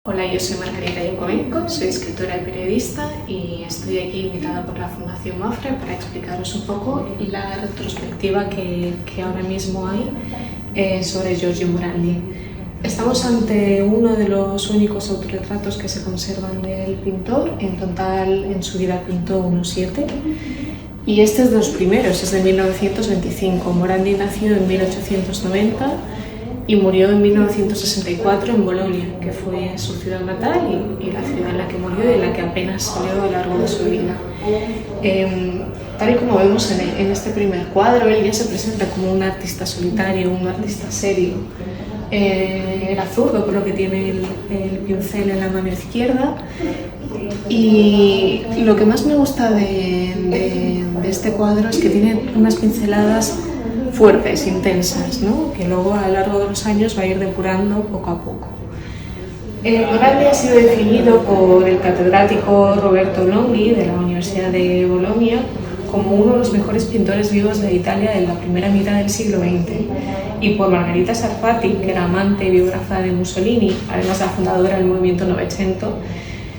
Hola, yo soy Margarita Yakovenko, soy escritora y periodista y estoy aquí invitada por la Fundación Mafre para explicaros un poco la retrospectiva que ahora mismo hay sobre Giorgio Morandi. Estamos ante uno de los únicos autorretratos que se conservan del pintor. En total, en su vida pintó unos 7. Y este es de los primeros, es de 1925. Morandi nació en 1890 y murió en 1964 en Bolonia, que fue su ciudad natal y la ciudad en la que murió y en la que apenas salió a lo largo de su vida. Tal y como vemos en este primer cuadro, él ya se presenta como un artista solitario, un artista serio. Era zurdo, por lo que tiene el pincel en la mano izquierda. Y lo que más me gusta de este cuadro es que tiene unas pinceladas fuertes, intensas, ¿no? Que luego a lo largo de los años va a ir depurando poco a poco. Morandi ha sido definido por el catedrático Roberto Longhi de la Universidad de Bolonia como uno de los mejores pintores vivos de Italia en la primera mitad del siglo XX, y por Margherita Sarfatti, que era amante y biógrafa de Mussolini, además la fundadora del movimiento Novecento.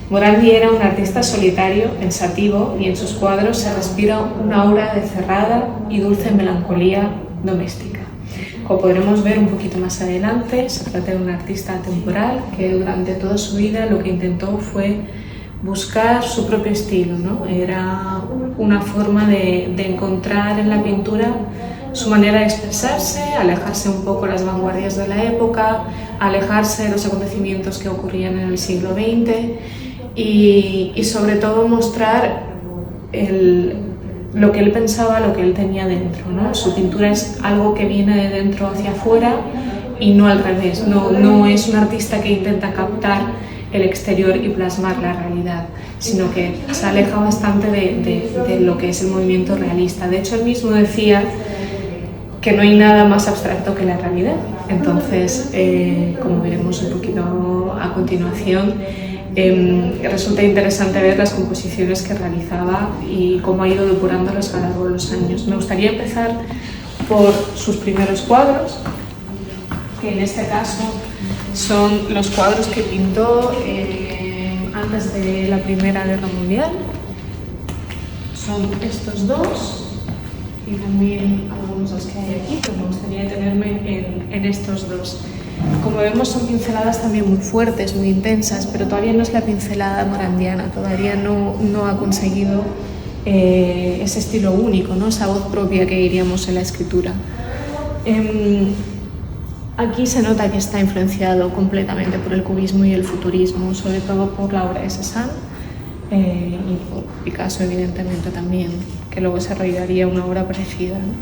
Morandi era un artista solitario, pensativo, y en sus cuadros se respira una aura de cerrada y dulce melancolía doméstica. Como podremos ver un poquito más adelante, se trata de un artista atemporal que durante toda su vida lo que intentó fue buscar su propio estilo, ¿no? Era una forma de encontrar en la pintura su manera de expresarse, alejarse un poco de las vanguardias de la época, alejarse de los acontecimientos que ocurrían en el siglo XX y sobre todo mostrar lo que él pensaba, lo que él tenía dentro, ¿no? Su pintura es algo que viene de dentro hacia afuera y no al revés. No es un artista que intenta captar el exterior y plasmar la realidad, sino que se aleja bastante de lo que es el movimiento realista. De hecho, él mismo decía que no hay nada más abstracto que la realidad. Entonces, como veremos un poquito a continuación, resulta interesante ver las composiciones que realizaba y cómo ha ido depurándolas a lo largo de los años. Me gustaría empezar por sus primeros cuadros, que en este caso son los cuadros que pintó antes de la Primera Guerra Mundial. Son estos dos y también algunos de los que hay aquí, pero me gustaría detenerme en estos dos. Como vemos, son pinceladas también muy fuertes, muy intensas, pero todavía no es la pincelada morandiana, todavía no ha conseguido ese estilo único, ¿no? Esa voz propia que diríamos en la escritura. Aquí se nota que está influenciado completamente por el cubismo y el futurismo, sobre todo por la obra de Cézanne y por Picasso, evidentemente, también, que luego desarrollaría una obra parecida, ¿no?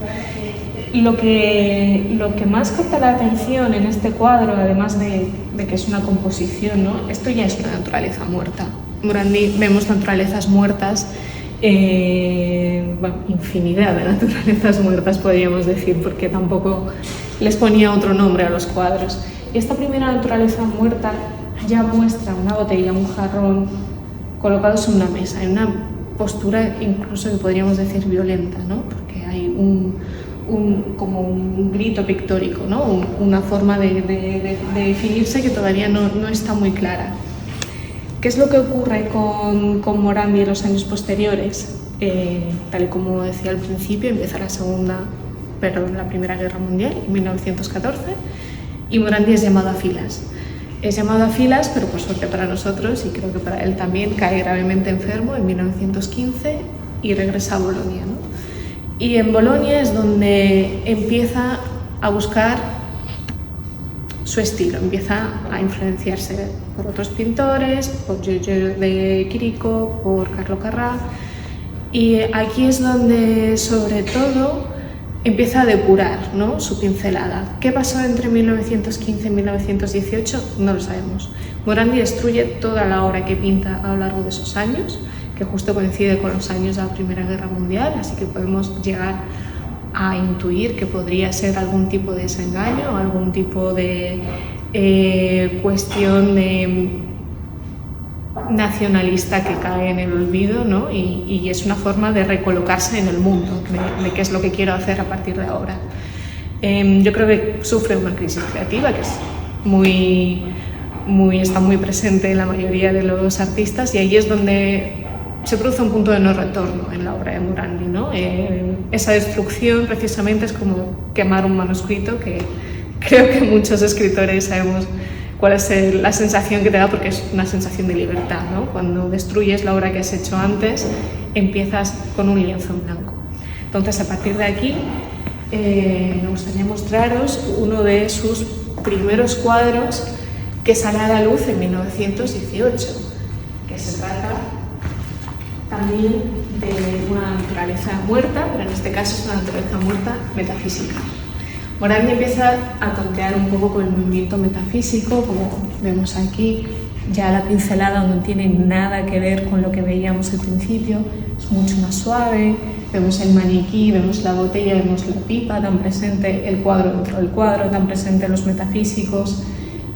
Lo que más capta la atención en este cuadro, además de que es una composición, ¿no? Esto ya es una naturaleza muerta. Morandi vemos naturalezas muertas, infinidad de naturalezas muertas, podríamos decir, porque tampoco les ponía otro nombre a los cuadros. Y esta primera naturaleza muerta ya muestra una botella, un jarrón colocados en una mesa, en una postura incluso que podríamos decir violenta, ¿no? Porque hay como un grito pictórico, ¿no? Una forma de definirse que todavía no está muy clara. ¿Qué es lo que ocurre con Morandi en los años posteriores? Tal y como decía al principio, empieza la Primera Guerra Mundial en 1914 y Morandi es llamado a filas. Es llamado a filas, pero por suerte para nosotros, y creo que para él también, cae gravemente enfermo en 1915 y regresa a Bolonia, ¿no? Y en Bolonia es donde empieza a buscar su estilo, empieza a influenciarse por otros pintores, por Giorgio de Chirico, por Carlo Carrà, y aquí es donde sobre todo empieza a depurar, ¿no? Su pincelada. ¿Qué pasó entre 1915 y 1918? No lo sabemos. Morandi destruye toda la obra que pinta a lo largo de esos años, que justo coincide con los años de la Primera Guerra Mundial, así que podemos llegar a intuir que podría ser algún tipo de desengaño, algún tipo de cuestión nacionalista que cae en el olvido, ¿no? Y es una forma de recolocarse en el mundo, de qué es lo que quiero hacer a partir de ahora. Yo creo que sufre una crisis creativa que es muy está muy presente en la mayoría de los artistas, y ahí es donde se produce un punto de no retorno en la obra de Morandi, ¿no? Esa destrucción precisamente es como quemar un manuscrito, que creo que muchos escritores sabemos cuál es la sensación que te da, porque es una sensación de libertad, ¿no? Cuando destruyes la obra que has hecho antes, empiezas con un lienzo en blanco. Entonces, a partir de aquí, me gustaría mostraros uno de sus primeros cuadros que sale a la luz en 1918, que se trata también de una naturaleza muerta, pero en este caso es una naturaleza muerta metafísica. Morandi empieza a tontear un poco con el movimiento metafísico, como vemos aquí, ya la pincelada no tiene nada que ver con lo que veíamos al principio, es mucho más suave, vemos el maniquí, vemos la botella, vemos la pipa, tan presente el cuadro dentro del cuadro, tan presente los metafísicos,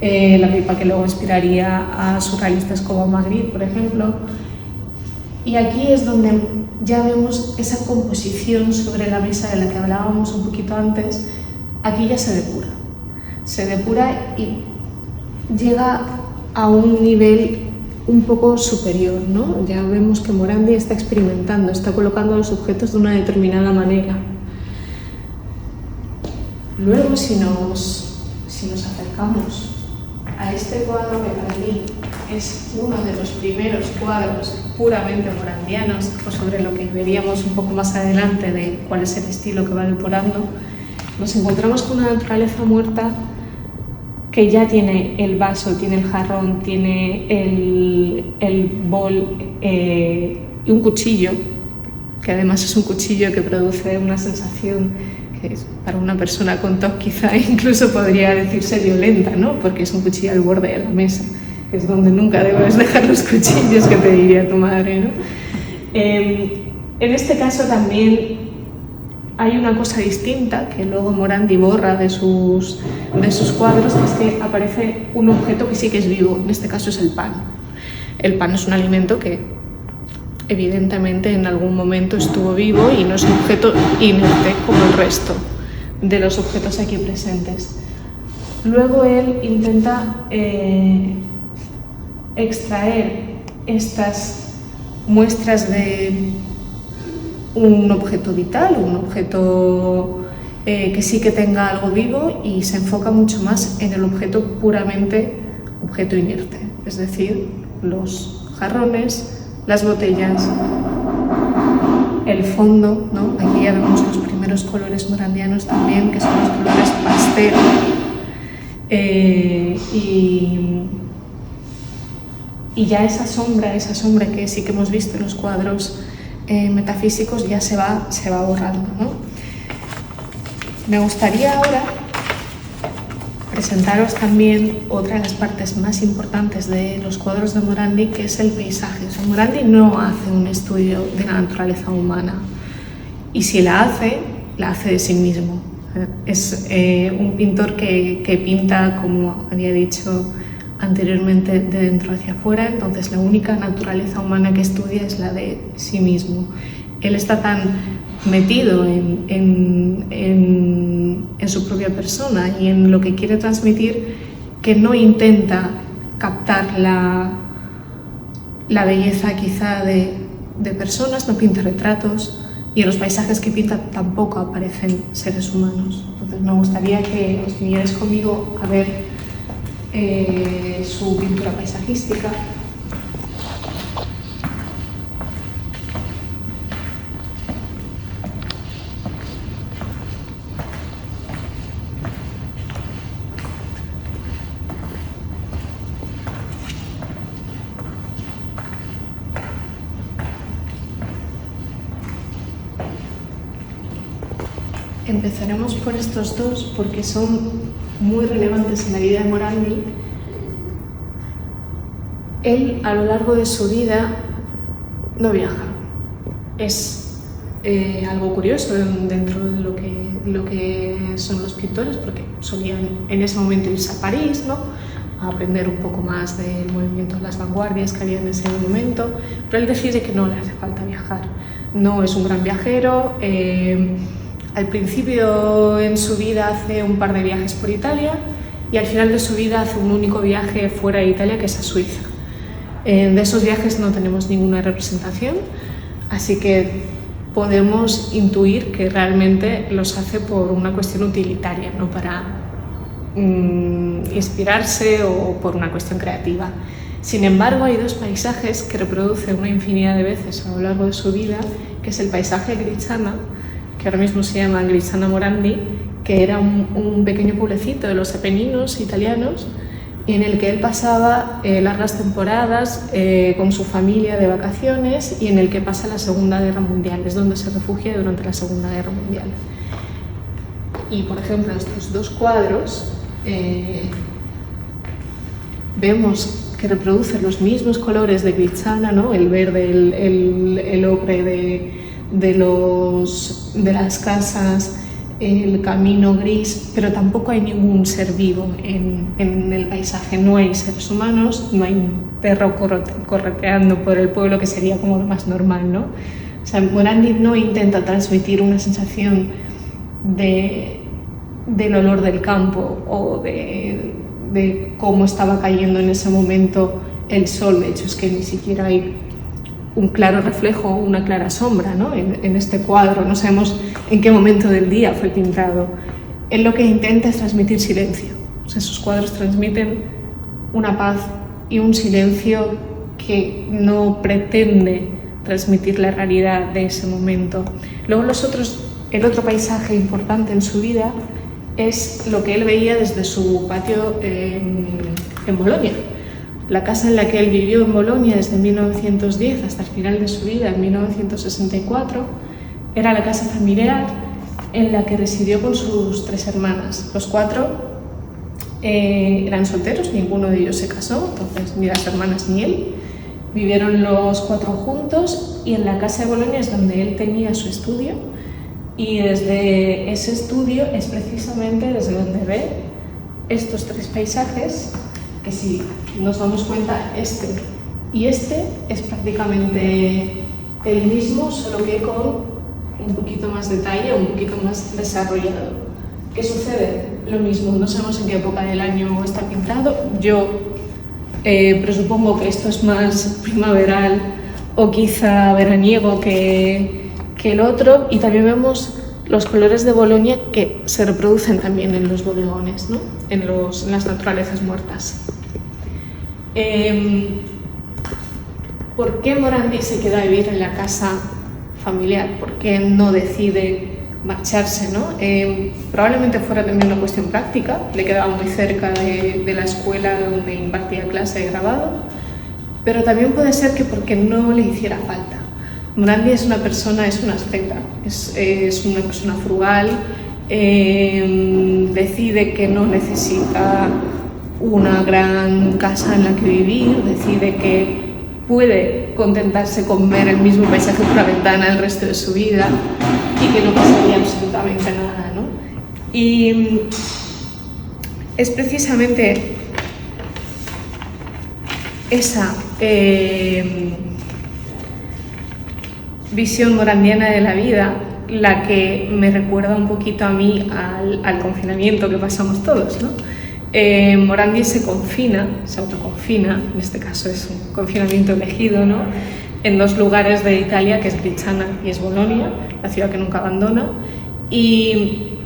la pipa que luego inspiraría a surrealistas como Magritte, por ejemplo. Y aquí es donde ya vemos esa composición sobre la mesa de la que hablábamos un poquito antes. Aquí ya se depura y llega a un nivel un poco superior, ¿no? Ya vemos que Morandi está experimentando, está colocando los objetos de una determinada manera. Luego, si nos acercamos a este cuadro, que para mí es uno de los primeros cuadros puramente morandianos, o sobre lo que veríamos un poco más adelante de cuál es el estilo que va depurando, nos encontramos con una naturaleza muerta que ya tiene el vaso, tiene el jarrón, tiene el bol y un cuchillo, que además es un cuchillo que produce una sensación que para una persona con TOC quizá incluso podría decirse violenta, ¿no? Porque es un cuchillo al borde de la mesa, que es donde nunca debes dejar los cuchillos, que te diría tu madre, ¿no? En este caso también hay una cosa distinta que luego Morandi borra de sus cuadros, que es que aparece un objeto que sí que es vivo, en este caso es el pan. El pan es un alimento que evidentemente en algún momento estuvo vivo y no es un objeto inerte como el resto de los objetos aquí presentes. Luego él intenta extraer estas muestras de un objeto vital, un objeto que sí que tenga algo vivo, y se enfoca mucho más en el objeto puramente objeto inerte, es decir, los jarrones, las botellas, el fondo, ¿no? Aquí ya vemos los primeros colores morandianos también, que son los colores pastel, y ya esa sombra que sí que hemos visto en los cuadros metafísicos ya se va borrando, ¿no? Me gustaría ahora presentaros también otra de las partes más importantes de los cuadros de Morandi, que es el paisaje. O sea, Morandi no hace un estudio de la naturaleza humana, y si la hace de sí mismo. Es un pintor que pinta, como había dicho anteriormente, de dentro hacia afuera, entonces la única naturaleza humana que estudia es la de sí mismo. Él está tan metido en su propia persona y en lo que quiere transmitir, que no intenta captar la belleza quizá de personas, no pinta retratos, y en los paisajes que pinta tampoco aparecen seres humanos. Entonces me gustaría que os vinierais conmigo a ver su pintura paisajística. Empezaremos por estos dos porque son muy relevantes en la vida de Morandi. Él, a lo largo de su vida, no viaja. Es algo curioso dentro de lo que son los pintores, porque solían en ese momento irse a París, ¿no?, a aprender un poco más del movimiento de las vanguardias que había en ese momento, pero él decide que no le hace falta viajar. No es un gran viajero. Al principio en su vida hace un par de viajes por Italia, y al final de su vida hace un único viaje fuera de Italia, que es a Suiza. De esos viajes no tenemos ninguna representación, así que podemos intuir que realmente los hace por una cuestión utilitaria, no para inspirarse o por una cuestión creativa. Sin embargo, hay dos paisajes que reproduce una infinidad de veces a lo largo de su vida, que es el paisaje de Griciana, que ahora mismo se llama Griciana Morandi, que era un pequeño pueblecito de los Apeninos italianos, en el que él pasaba largas temporadas con su familia de vacaciones y en el que pasa la Segunda Guerra Mundial, es donde se refugia durante la Segunda Guerra Mundial. Y, por ejemplo, estos dos cuadros vemos que reproducen los mismos colores de Griciana, ¿no? El verde, el ocre de las casas, el camino gris, pero tampoco hay ningún ser vivo en el paisaje. No hay seres humanos, no hay un perro correteando por el pueblo, que sería como lo más normal, ¿no? O sea, Morandi no intenta transmitir una sensación del olor del campo o de cómo estaba cayendo en ese momento el sol. De hecho, es que ni siquiera hay un claro reflejo o una clara sombra, ¿no? en este cuadro. No sabemos en qué momento del día fue pintado. Él lo que intenta es transmitir silencio. O sea, sus cuadros transmiten una paz y un silencio que no pretende transmitir la realidad de ese momento. Luego el otro paisaje importante en su vida es lo que él veía desde su patio en Bolonia. La casa en la que él vivió en Bolonia desde 1910 hasta el final de su vida, en 1964, era la casa familiar en la que residió con sus 3 hermanas. Los 4 eran solteros, ninguno de ellos se casó, entonces ni las hermanas ni él. Vivieron los 4 juntos y en la casa de Bolonia es donde él tenía su estudio, y desde ese estudio es precisamente desde donde ve estos 3 paisajes, que si nos damos cuenta, este y este es prácticamente el mismo, solo que con un poquito más detalle, un poquito más desarrollado. ¿Qué sucede? Lo mismo, no sabemos en qué época del año está pintado. Yo presupongo que esto es más primaveral o quizá veraniego que el otro, y también vemos los colores de Bolonia que se reproducen también en los bodegones, ¿no? en las naturalezas muertas. ¿Por qué Morandi se queda a vivir en la casa familiar? ¿Por qué no decide marcharse, ¿no? Probablemente fuera también una cuestión práctica, le quedaba muy cerca de la escuela donde impartía clase de grabado, pero también puede ser que porque no le hiciera falta. Morandi es una persona, es una asceta, es una persona frugal, decide que no necesita una gran casa en la que vivir, decide que puede contentarse con ver el mismo paisaje por la ventana el resto de su vida y que no pasaría absolutamente nada, ¿no? Y es precisamente esa visión morandiana de la vida la que me recuerda un poquito a mí al confinamiento que pasamos todos, ¿no? Morandi se autoconfina, en este caso es un confinamiento elegido, ¿no? En 2 lugares de Italia, que es Griciana y es Bolonia, la ciudad que nunca abandona. ¿Y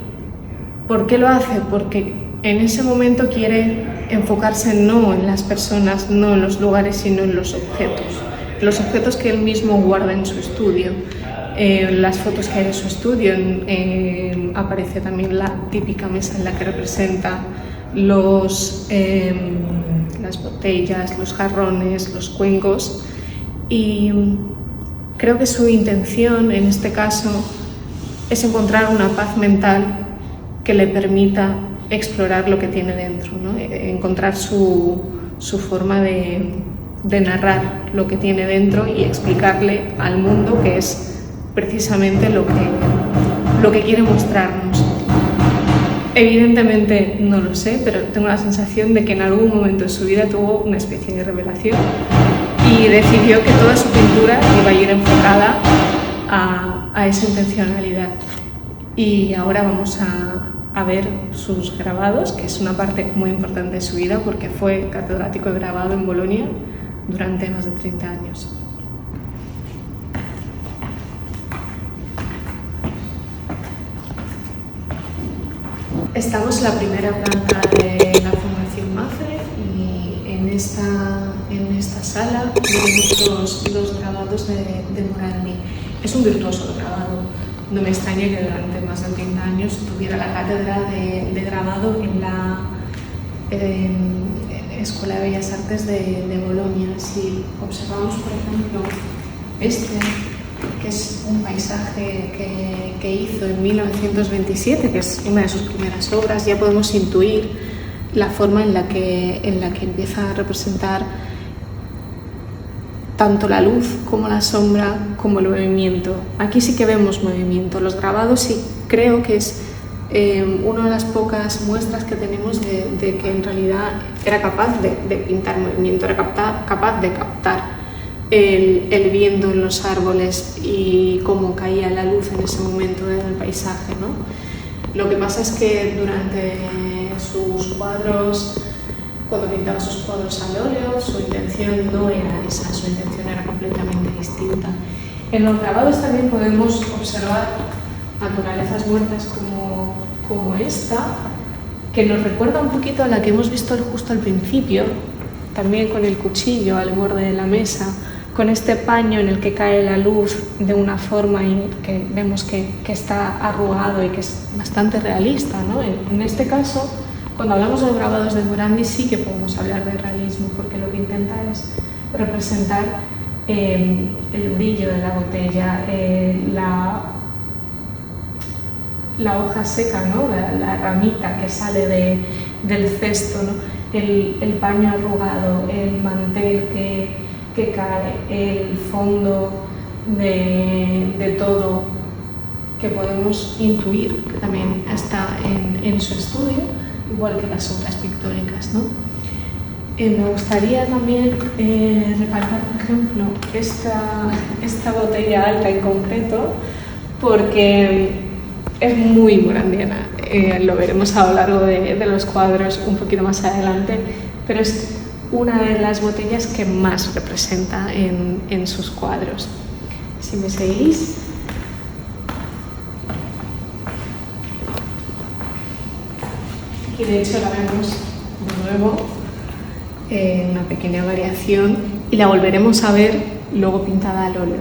por qué lo hace? Porque en ese momento quiere enfocarse no en las personas, no en los lugares, sino en los objetos que él mismo guarda en su estudio. Las fotos que hay de su estudio aparece también la típica mesa en la que representa las botellas, los jarrones, los cuencos, y creo que su intención en este caso es encontrar una paz mental que le permita explorar lo que tiene dentro, ¿no? Encontrar su forma de narrar lo que tiene dentro y explicarle al mundo, que es precisamente lo que quiere mostrarnos. Evidentemente no lo sé, pero tengo la sensación de que en algún momento de su vida tuvo una especie de revelación y decidió que toda su pintura iba a ir enfocada a esa intencionalidad. Y ahora vamos a ver sus grabados, que es una parte muy importante de su vida porque fue catedrático de grabado en Bolonia durante más de 30 años. Estamos en la primera planta de la Fundación MAFRE y en esta sala vemos los grabados de Morandi. Es un virtuoso de grabado. No me extraña que durante más de 30 años tuviera la cátedra de grabado en la Escuela de Bellas Artes de Bolonia. Si observamos, por ejemplo, que es un paisaje que hizo en 1927, que es una de sus primeras obras, ya podemos intuir la forma en la que empieza a representar tanto la luz como la sombra como el movimiento. Aquí sí que vemos movimiento. Los grabados sí creo que es una de las pocas muestras que tenemos de que en realidad era capaz de pintar movimiento, era capaz de captar el viento en los árboles y cómo caía la luz en ese momento del paisaje, ¿no? Lo que pasa es que durante sus cuadros, cuando pintaba sus cuadros al óleo, su intención no era esa, su intención era completamente distinta. En los grabados también podemos observar naturalezas muertas como esta, que nos recuerda un poquito a la que hemos visto justo al principio, también con el cuchillo al borde de la mesa, con este paño en el que cae la luz de una forma y que vemos que está arrugado y que es bastante realista, ¿no? En este caso, cuando hablamos de los grabados de Morandi sí que podemos hablar de realismo, porque lo que intenta es representar el brillo de la botella, la hoja seca, ¿no? la ramita que sale del cesto, ¿no? El paño arrugado, el mantel que cae, el fondo de todo que podemos intuir, que también está en su estudio, igual que las obras pictóricas, ¿no? Me gustaría también recalcar, por ejemplo, esta botella alta en concreto, porque es muy morandiana. Lo veremos a lo largo de los cuadros un poquito más adelante, pero es una de las botellas que más representa en sus cuadros. Si me seguís. Aquí de hecho la vemos de nuevo, una pequeña variación, y la volveremos a ver luego pintada al óleo.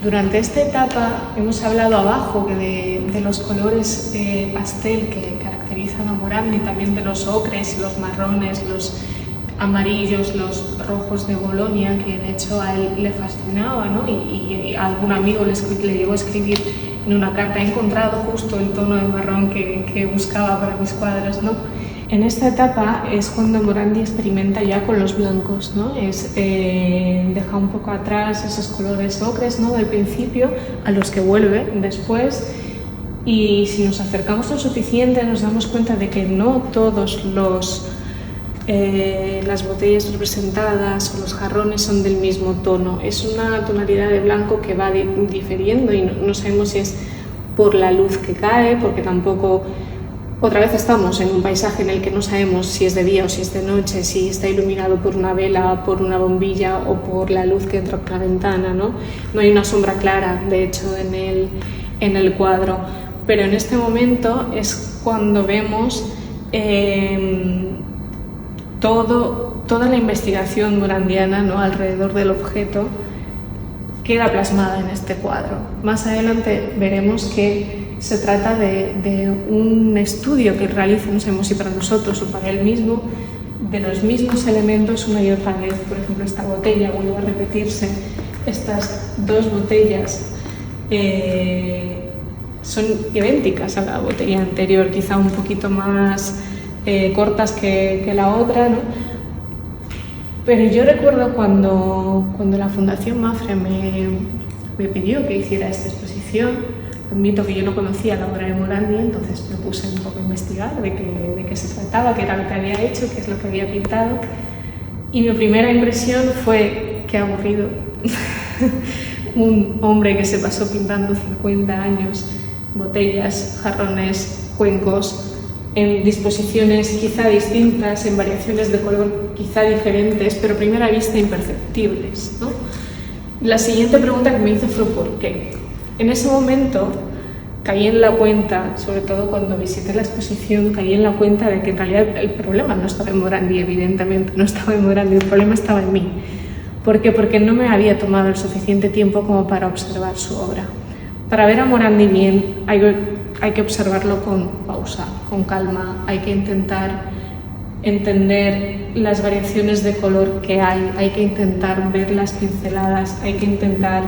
Durante esta etapa hemos hablado abajo de los colores pastel que caracterizan a Morandi, también de los ocres y los marrones, los amarillos, los rojos de Bolonia, que de hecho a él le fascinaba, ¿no? Y a algún amigo le llegó a escribir en una carta: he encontrado justo el tono de marrón que buscaba para mis cuadros, ¿no? En esta etapa es cuando Morandi experimenta ya con los blancos, ¿no? Deja un poco atrás esos colores ocres, ¿no? Del principio, a los que vuelve después, y si nos acercamos lo suficiente nos damos cuenta de que no todos las botellas representadas o los jarrones son del mismo tono. Es una tonalidad de blanco que va diferiendo y no sabemos si es por la luz que cae, porque tampoco... Otra vez estamos en un paisaje en el que no sabemos si es de día o si es de noche, si está iluminado por una vela, por una bombilla o por la luz que entra por la ventana, ¿no? No hay una sombra clara, de hecho, en el cuadro. Pero en este momento es cuando vemos toda la investigación morandiana, ¿no? Alrededor del objeto queda plasmada en este cuadro. Más adelante veremos que se trata de un estudio que realiza, no sabemos si para nosotros o para él mismo, de los mismos elementos una y otra vez. Por ejemplo, esta botella vuelve a repetirse. Estas dos botellas son idénticas a la botella anterior, quizá un poquito más cortas que la otra, ¿no? Pero yo recuerdo cuando la Fundación MAFRE me pidió que hiciera esta exposición, Admito que yo no conocía la obra de Morandi, entonces me puse un poco a investigar de qué se trataba, qué era lo que había hecho, qué es lo que había pintado. Y mi primera impresión fue: qué aburrido. Un hombre que se pasó pintando 50 años botellas, jarrones, cuencos, en disposiciones quizá distintas, en variaciones de color quizá diferentes, pero a primera vista imperceptibles, ¿no? La siguiente pregunta que me hice fue ¿por qué? En ese momento caí en la cuenta, sobre todo cuando visité la exposición, caí en la cuenta de que en realidad el problema no estaba en Morandi, evidentemente no estaba en Morandi, el problema estaba en mí. ¿Por qué? Porque no me había tomado el suficiente tiempo como para observar su obra. Para ver a Morandi bien hay que observarlo con pausa, con calma, hay que intentar entender las variaciones de color que hay que intentar ver las pinceladas, hay que intentar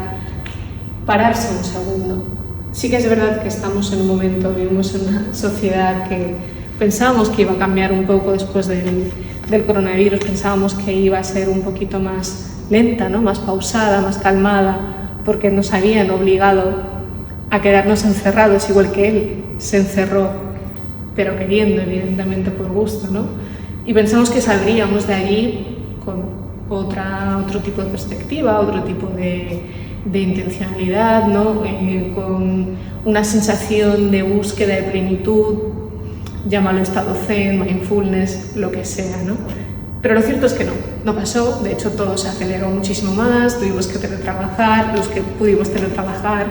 pararse un segundo. Sí que es verdad que estamos en un momento, vivimos en una sociedad que pensábamos que iba a cambiar un poco después del coronavirus, pensábamos que iba a ser un poquito más lenta, ¿no? Más pausada, más calmada, porque nos habían obligado a quedarnos encerrados, igual que él se encerró, pero queriendo, evidentemente por gusto, ¿no? Y pensamos que saldríamos de allí con otro tipo de perspectiva, otro tipo de intencionalidad, ¿no? Con una sensación de búsqueda de plenitud, llámalo estado zen, mindfulness, lo que sea, ¿no? Pero lo cierto es que no pasó. De hecho todo se aceleró muchísimo más, tuvimos que teletrabajar, los que pudimos teletrabajar,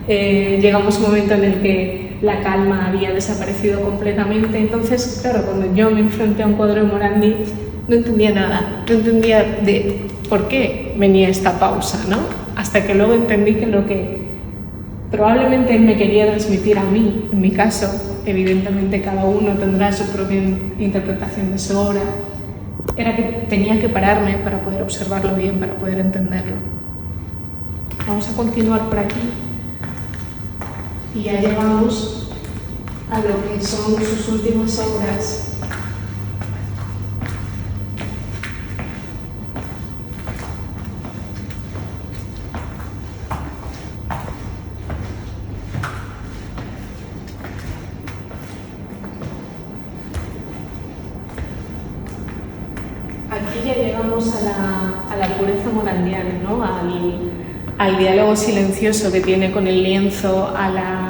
llegamos a un momento en el que la calma había desaparecido completamente. Entonces, claro, cuando yo me enfrenté a un cuadro de Morandi no entendía nada, no entendía de por qué venía esta pausa, ¿no? Hasta que luego entendí que lo que probablemente él me quería transmitir a mí, en mi caso, evidentemente cada uno tendrá su propia interpretación de su obra, era que tenía que pararme para poder observarlo bien, para poder entenderlo. Vamos a continuar por aquí y ya llegamos a lo que son sus últimas obras. Aquí ya llegamos a la pureza morandiana, ¿no? Al diálogo silencioso que tiene con el lienzo, a la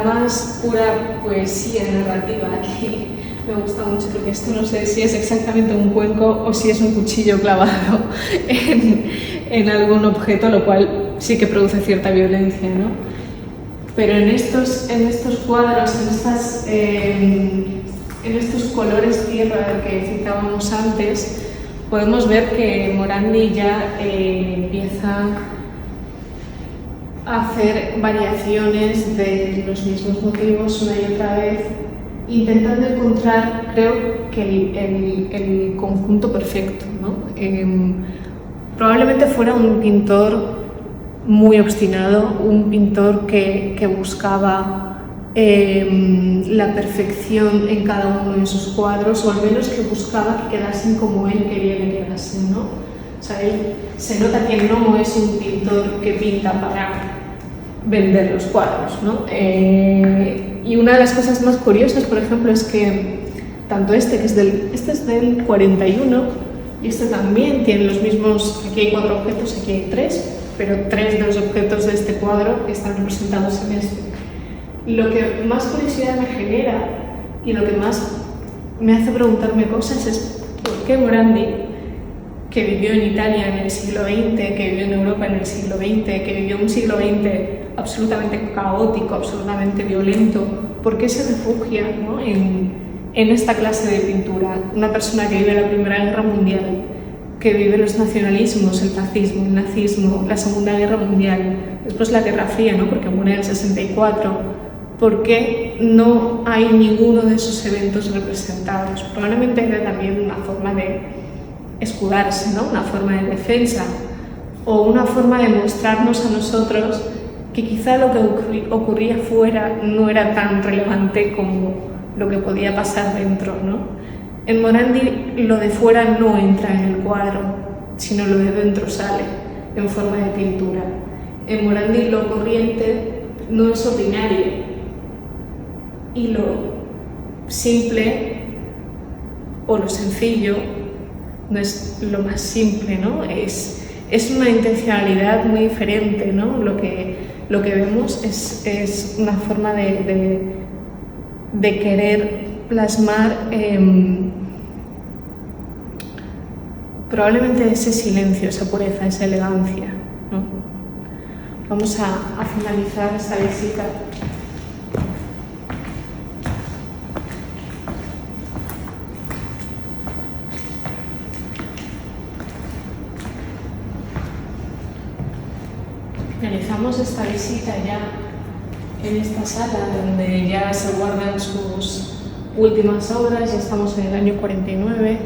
más pura poesía narrativa. Aquí me gusta mucho porque esto no sé si es exactamente un cuenco o si es un cuchillo clavado en algún objeto, lo cual sí que produce cierta violencia, ¿no? Pero en estos cuadros, en estos colores tierra que citábamos antes, podemos ver que Morandi ya empieza a hacer variaciones de los mismos motivos una y otra vez, intentando encontrar, creo que el conjunto perfecto, ¿no? Probablemente fuera un pintor muy obstinado, un pintor que buscaba la perfección en cada uno de sus cuadros, o al menos que buscaba que quedasen como él quería que quedasen, ¿no? O sea, él se nota que no es un pintor que pinta para vender los cuadros, ¿no? Y una de las cosas más curiosas, por ejemplo, es que tanto este es del 41 y este también tiene los mismos. Aquí hay 4 objetos, aquí hay 3, pero 3 de los objetos de este cuadro están representados en este. Lo que más curiosidad me genera y lo que más me hace preguntarme cosas es por qué Morandi, que vivió en Italia en el siglo XX, que vivió en Europa en el siglo XX, que vivió un siglo XX absolutamente caótico, absolutamente violento, ¿por qué se refugia, ¿no? en esta clase de pintura? Una persona que vive la Primera Guerra Mundial, que vive los nacionalismos, el fascismo, el nazismo, la Segunda Guerra Mundial, después la Guerra Fría, ¿no? Porque muere en el 64. ¿Por qué no hay ninguno de esos eventos representados? Probablemente era también una forma de escudarse, ¿no? Una forma de defensa, o una forma de mostrarnos a nosotros que quizá lo que ocurría fuera no era tan relevante como lo que podía pasar dentro, ¿no? En Morandi lo de fuera no entra en el cuadro, sino lo de dentro sale en forma de pintura. En Morandi lo corriente no es ordinario y lo simple o lo sencillo no es lo más simple, ¿no? Es una intencionalidad muy diferente, ¿no? Lo que vemos es una forma de querer plasmar probablemente ese silencio, esa pureza, esa elegancia, ¿no? Vamos a finalizar esta visita finalizamos esta visita ya en esta sala donde ya se guardan sus últimas obras. Ya estamos en el año 49,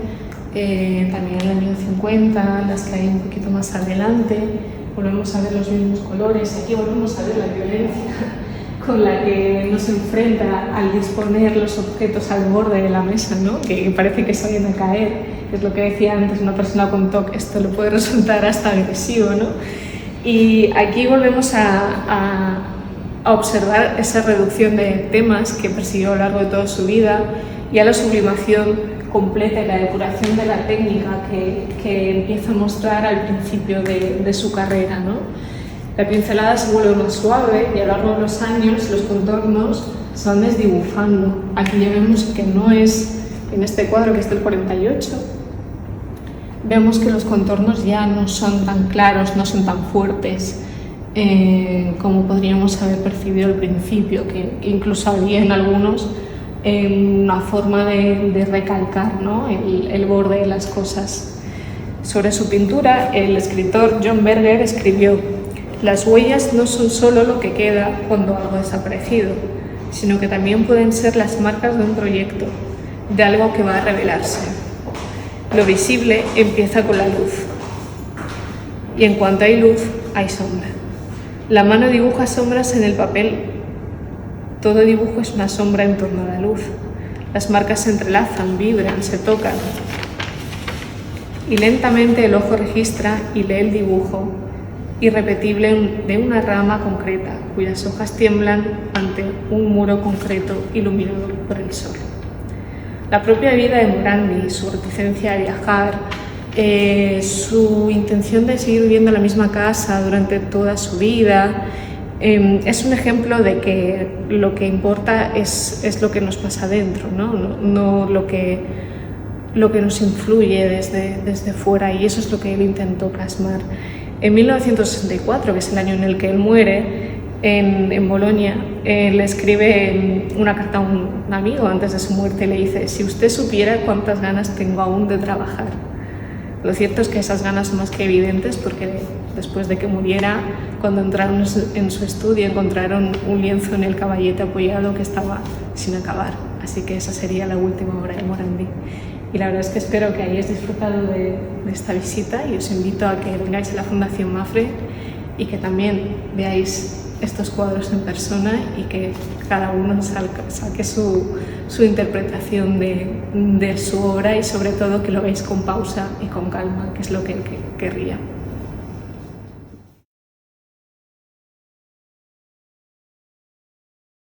también en el año 50, las que hay un poquito más adelante. Volvemos a ver los mismos colores, aquí volvemos a ver la violencia con la que nos enfrenta al disponer los objetos al borde de la mesa, ¿no? Que parece que se vayan a caer, es lo que decía antes una persona con TOC, esto le puede resultar hasta agresivo, ¿no? Y aquí volvemos a observar esa reducción de temas que persiguió a lo largo de toda su vida y a la sublimación completa y la depuración de la técnica que empieza a mostrar al principio de su carrera, ¿no? La pincelada se vuelve más suave y a lo largo de los años los contornos se van desdibujando. Aquí ya vemos que no es, en este cuadro que es del 48, vemos que los contornos ya no son tan claros, no son tan fuertes como podríamos haber percibido al principio, que incluso había en algunos una forma de recalcar, ¿no? el borde de las cosas. Sobre su pintura, el escritor John Berger escribió: las huellas no son solo lo que queda cuando algo ha desaparecido, sino que también pueden ser las marcas de un proyecto, de algo que va a revelarse. Lo visible empieza con la luz, y en cuanto hay luz, hay sombra. La mano dibuja sombras en el papel. Todo dibujo es una sombra en torno a la luz. Las marcas se entrelazan, vibran, se tocan. Y lentamente el ojo registra y lee el dibujo irrepetible de una rama concreta, cuyas hojas tiemblan ante un muro concreto iluminado por el sol. La propia vida de Morandi, su reticencia a viajar, su intención de seguir viviendo en la misma casa durante toda su vida, es un ejemplo de que lo que importa es lo que nos pasa dentro, no lo que nos influye desde fuera, y eso es lo que él intentó plasmar. En 1964, que es el año en el que él muere, en Bolonia, le escribe una carta a un amigo antes de su muerte, le dice: si usted supiera cuántas ganas tengo aún de trabajar. Lo cierto es que esas ganas son más que evidentes, porque después de que muriera, cuando entraron en su estudio encontraron un lienzo en el caballete apoyado que estaba sin acabar, así que esa sería la última obra de Morandi. Y la verdad es que espero que hayáis disfrutado de esta visita, y os invito a que vengáis a la Fundación Mapfre y que también veáis estos cuadros en persona y que cada uno saque su interpretación de su obra, y sobre todo que lo veáis con pausa y con calma, que es lo que él querría.